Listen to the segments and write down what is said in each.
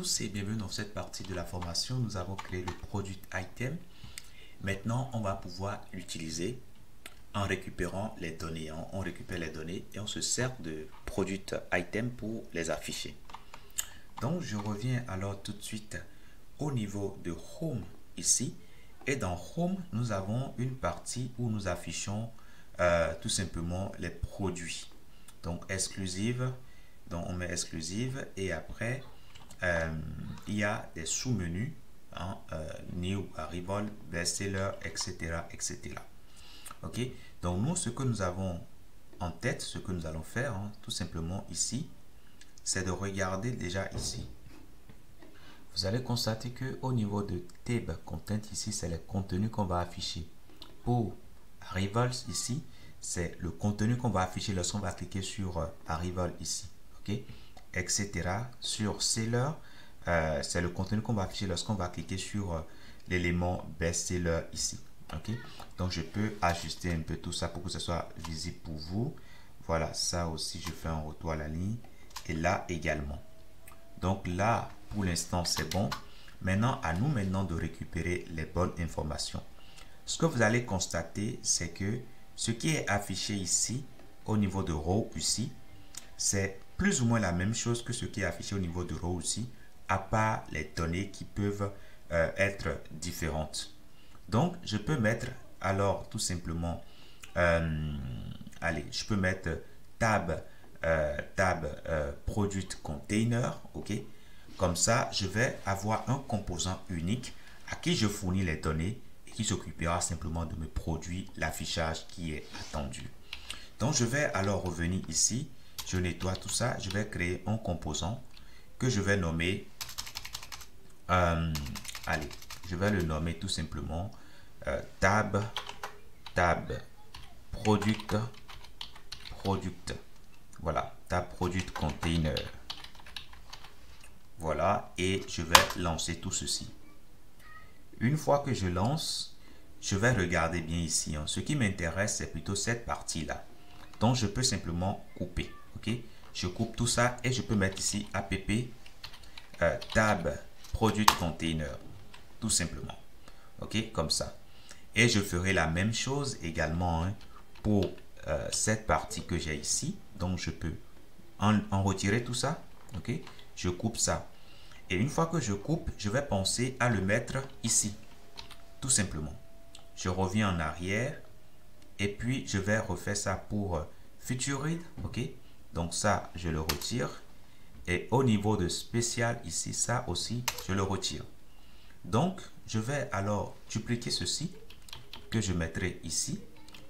tous et bienvenue dans cette partie de la formation. Nous avons créé le product item. Maintenant, on va pouvoir l'utiliser en récupérant les données. On récupère les données et on se sert de product item pour les afficher. Donc, je reviens alors tout de suite au niveau de Home ici. Et dans Home, nous avons une partie où nous affichons tout simplement les produits. Donc, exclusive. Donc, on met exclusive et après, il y a des sous-menus, New, Arrival, Bestseller, etc., etc. Ok, donc nous, ce que nous avons en tête, ce que nous allons faire, tout simplement ici, c'est de regarder déjà ici. Vous allez constater que au niveau de Tab Content, ici, c'est les contenus qu'on va afficher. Pour Arrivals, ici, c'est le contenu qu'on va afficher lorsqu'on va cliquer sur Arrival ici. Ok, etc. Sur Seller, c'est le contenu qu'on va afficher lorsqu'on va cliquer sur l'élément Bestseller ici. Ok, donc je peux ajuster un peu tout ça pour que ce soit visible pour vous. Voilà, ça aussi, je fais un retour à la ligne. Et là également. Donc là, pour l'instant, c'est bon. Maintenant, à nous maintenant de récupérer les bonnes informations. Ce que vous allez constater, c'est que ce qui est affiché ici, au niveau de row ici, c'est plus ou moins la même chose que ce qui est affiché au niveau de row ici, à part les données qui peuvent être différentes. Donc, je peux mettre alors tout simplement, allez, je peux mettre tab product container, ok. Comme ça, je vais avoir un composant unique à qui je fournis les données et qui s'occupera simplement de me produire l'affichage qui est attendu. Donc, je vais alors revenir ici. Je nettoie tout ça. Je vais créer un composant que je vais nommer, allez, je vais le nommer tout simplement tab product. Voilà, tab product container. Voilà, et je vais lancer tout ceci. Une fois que je lance, je vais regarder bien ici. Ce qui m'intéresse, c'est plutôt cette partie-là. Donc, je peux simplement couper. Ok, je coupe tout ça et je peux mettre ici app tab product container. Tout simplement. Ok, comme ça. Et je ferai la même chose également pour cette partie que j'ai ici. Donc, je peux en retirer tout ça. Ok, je coupe ça. Et une fois que je coupe, je vais penser à le mettre ici. Tout simplement. Je reviens en arrière. Et puis, je vais refaire ça pour Featured. Ok, donc ça, je le retire. Et au niveau de spécial, ici, ça aussi, je le retire. Donc, je vais alors dupliquer ceci que je mettrai ici.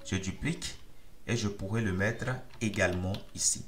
Je duplique et je pourrais le mettre également ici.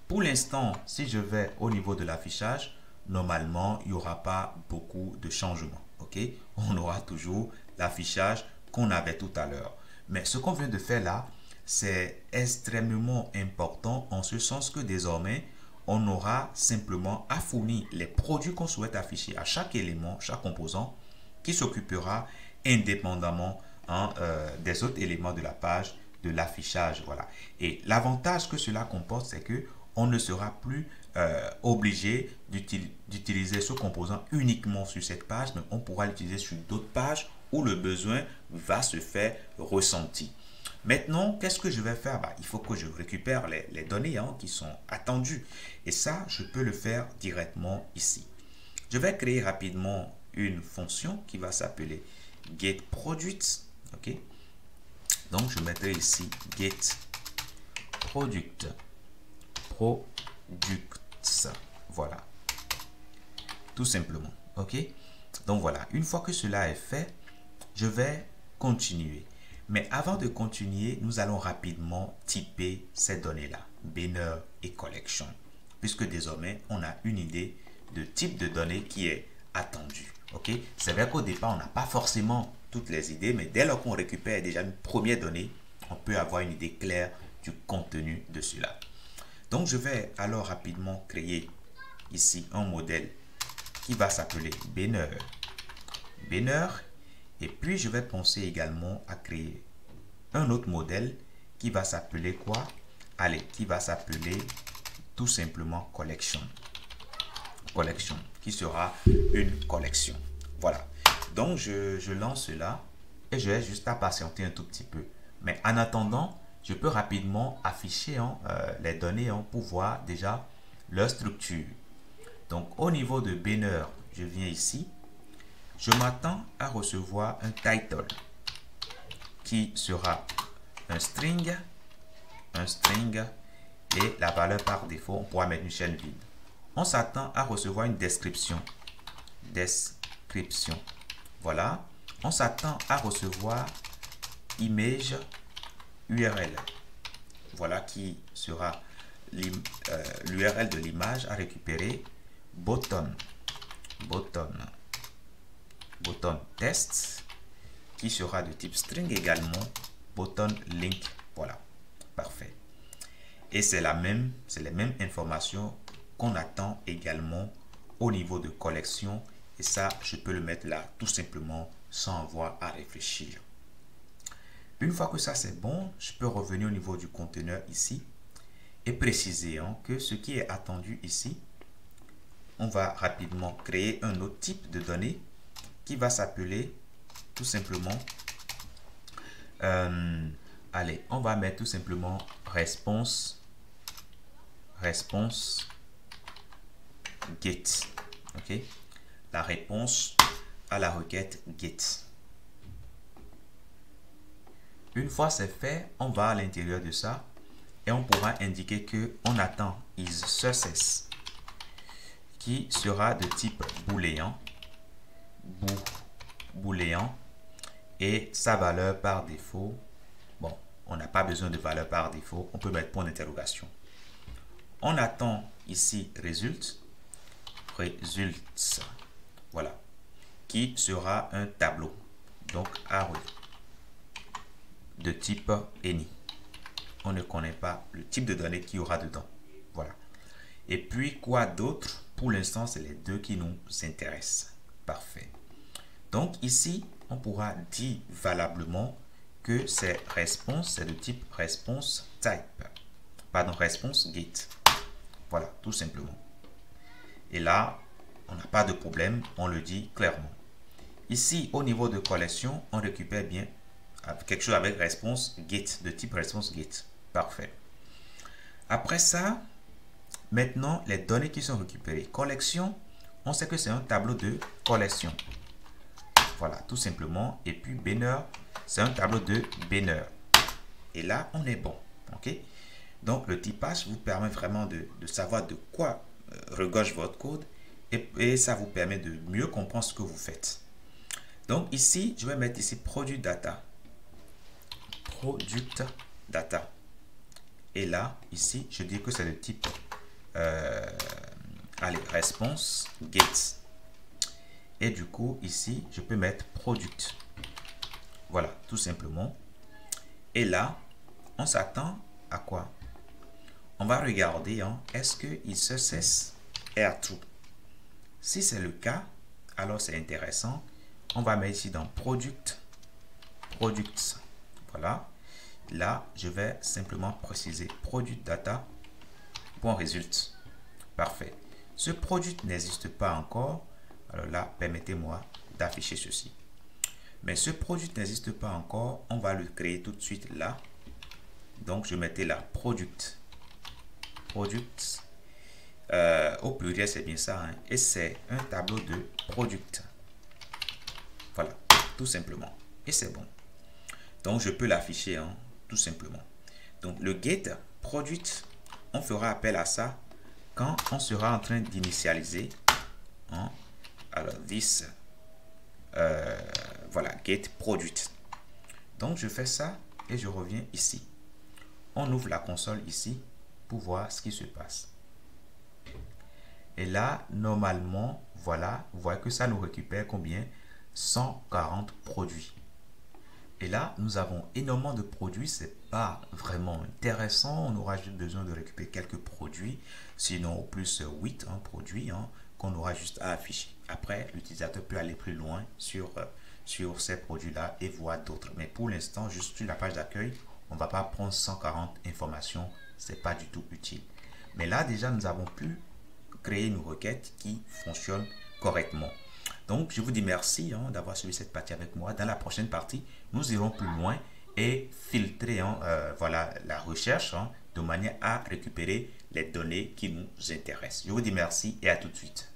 Pour l'instant, si je vais au niveau de l'affichage, normalement, il n'y aura pas beaucoup de changements. Ok, on aura toujours l'affichage qu'on avait tout à l'heure. Mais ce qu'on vient de faire là, c'est extrêmement important en ce sens que désormais, on aura simplement à fournir les produits qu'on souhaite afficher à chaque élément, chaque composant, qui s'occupera indépendamment des autres éléments de la page de l'affichage. Voilà. Et l'avantage que cela comporte, c'est que on ne sera plus obligé d'utiliser ce composant uniquement sur cette page, mais on pourra l'utiliser sur d'autres pages où le besoin va se faire ressentir. Maintenant, qu'est-ce que je vais faire? Il faut que je récupère les données qui sont attendues. Et ça, je peux le faire directement ici. Je vais créer rapidement une fonction qui va s'appeler getProduct. Ok. Donc, je mettrai ici getProduct. Voilà. Tout simplement. Ok. Donc, voilà. Une fois que cela est fait, je vais continuer. Mais avant de continuer, nous allons rapidement typer ces données-là, banner et collection, puisque désormais, on a une idée de type de données qui est attendu. Ok, c'est vrai qu'au départ, on n'a pas forcément toutes les idées, mais dès lors qu'on récupère déjà une première donnée, on peut avoir une idée claire du contenu de cela. Donc, je vais alors rapidement créer ici un modèle qui va s'appeler banner. Et puis, je vais penser également à créer un autre modèle qui va s'appeler quoi? Allez, qui va s'appeler tout simplement collection. collection, qui sera une collection. Voilà. Donc, je lance cela et je vais juste à patienter un tout petit peu. Mais en attendant, je peux rapidement afficher les données pour voir déjà leur structure. Donc, au niveau de banner, je viens ici. Je m'attends à recevoir un title qui sera un string et la valeur par défaut, on pourra mettre une chaîne vide. On s'attend à recevoir une description. Voilà. On s'attend à recevoir image URL. Voilà qui sera l'URL de l'image à récupérer. Button test qui sera de type string également. Button link. Voilà. Parfait. Et c'est les mêmes informations qu'on attend également au niveau de collection. Et ça, je peux le mettre là tout simplement sans avoir à réfléchir. Une fois que ça c'est bon, je peux revenir au niveau du conteneur ici et préciser que ce qui est attendu ici, on va rapidement créer un autre type de données qui va s'appeler tout simplement, allez, on va mettre tout simplement response get. Ok, la réponse à la requête get. Une fois c'est fait, on va à l'intérieur de ça et on pourra indiquer que on attend is success qui sera de type booléen, et sa valeur par défaut. Bon, on n'a pas besoin de valeur par défaut, on peut mettre point d'interrogation. On attend ici results, voilà, qui sera un tableau, donc array de type any. On ne connaît pas le type de données qu'il y aura dedans. Voilà. Et puis quoi d'autre? Pour l'instant, c'est les deux qui nous intéressent. Parfait. Donc ici, on pourra dire valablement que c'est response, c'est de type response type. Pardon, response get. Voilà, tout simplement. Et là, on n'a pas de problème, on le dit clairement. Ici, au niveau de collection, on récupère bien quelque chose avec response get, de type response get. Parfait. Après ça, maintenant, les données qui sont récupérées. Collection, on sait que c'est un tableau de collection. Voilà, tout simplement. Et puis, banner, c'est un tableau de banner. Et là, on est bon. OK? Donc, le typage vous permet vraiment de savoir de quoi regorge votre code. Et ça vous permet de mieux comprendre ce que vous faites. Donc, ici, je vais mettre ici product data. Product data. Et là, ici, je dis que c'est le type allez, response get. Et du coup, ici, je peux mettre product. Voilà, tout simplement. Et là, on s'attend à quoi? On va regarder, est-ce qu'il se cesse est true? Si c'est le cas, alors c'est intéressant. On va mettre ici dans products. Voilà. Là, je vais simplement préciser product data. Bon résultat. Parfait. Ce produit n'existe pas encore. Alors là, permettez-moi d'afficher ceci. Mais ce produit n'existe pas encore. On va le créer tout de suite là. Donc, je mettais là product. Au pluriel, c'est bien ça. Et c'est un tableau de product. Voilà, tout simplement. Et c'est bon. Donc, je peux l'afficher tout simplement. Donc, le get product, on fera appel à ça quand on sera en train d'initialiser. Alors, this, voilà, get product. Donc, je fais ça et je reviens ici. On ouvre la console ici pour voir ce qui se passe. Et là, normalement, voilà, vous voyez que ça nous récupère combien? 140 produits. Et là, nous avons énormément de produits. C'est pas vraiment intéressant. On aura juste besoin de récupérer quelques produits. Sinon, au plus 8 produits qu'on aura juste à afficher. Après, l'utilisateur peut aller plus loin sur ces produits-là et voir d'autres. Mais pour l'instant, juste sur la page d'accueil, on ne va pas prendre 140 informations. C'est pas du tout utile. Mais là, déjà, nous avons pu créer une requête qui fonctionne correctement. Donc, je vous dis merci d'avoir suivi cette partie avec moi. Dans la prochaine partie, nous irons plus loin et filtrer voilà, la recherche de manière à récupérer les données qui nous intéressent. Je vous dis merci et à tout de suite.